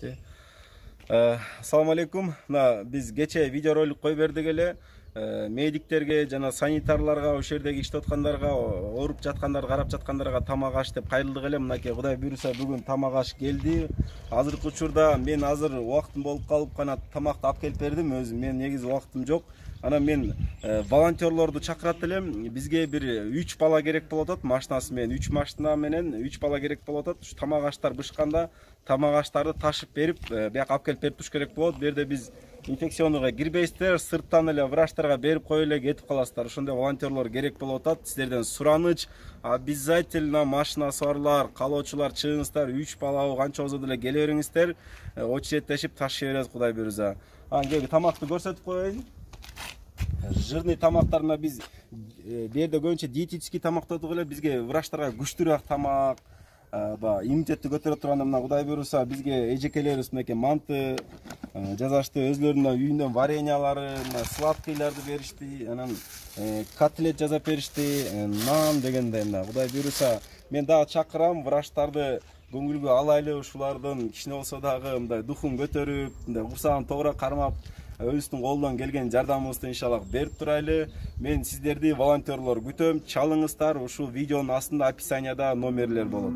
кетти. Ассаламу алейкум. Биз кече видеоролик кой бердик эле. Медиктерге жана санитарларга, ошол жердеги иштеп аткандарга, ооруп жаткандарды карап жаткандарга тамак аш деп кайрылдык эле. Мынакей Кудай буйруса бүгүн тамак аш келди. Азыркы учурда мен азыр убактым болуп калып гана тамакты алып келип бердим. Өзүм мен негизи убактым жок. Анан мен волонтерлорду чакырат элем. Бизге бир 3 бала керек болуп атат. Машинасы менен 3 машина менен 3 бала керек болуп атат. Ушу тамак аштар бышканда тамак аштарды ташып берип, бияка алып келип берип туруш керек болот. Бу жерде биз инфекционныйга кирбейсиздер, сырттан эле врачтарга берип коюп эле кетип каласыздар. Ошондой волонтерлор керек болуп атат. Сиздерден сураныч, обязательно машинасы барлар, калоочулар чыгыңыздар, 3 балабы канча болсо деле келе бериңиздер. Очередтешип ташып беребиз, Кудай буйруса. Анан тамакты көрсөтүп коеюн. Жирный тамактарына биз бу жерде көбүнчө диетический тамак тотуп эле, бизге врачтарга күчтүүрөөк тамак, иммунитетти көтөрө турган мына Кудай буйруса бизге эжекелерибиз мынакей манты жасашты, өзлөрүнүн үйүндөн вареньялары, сладкыйларды беришти, анан котлет жасап беришти, нан дегендей. Мына Кудай буйруса мен дагы чакырам врачтарды көңүлгө алайлы, ушулардын кичине болсо дагы мындай духун көтөрүп, мындай курсагын тоорук кармап, өзүбүздүн колдон келген жардамыбызды иншаллах берип турайлы. Мен сиздерди волонтерлор күтөм. Чалыңыздар, ушул видеонун астында описанияда номерлер болот.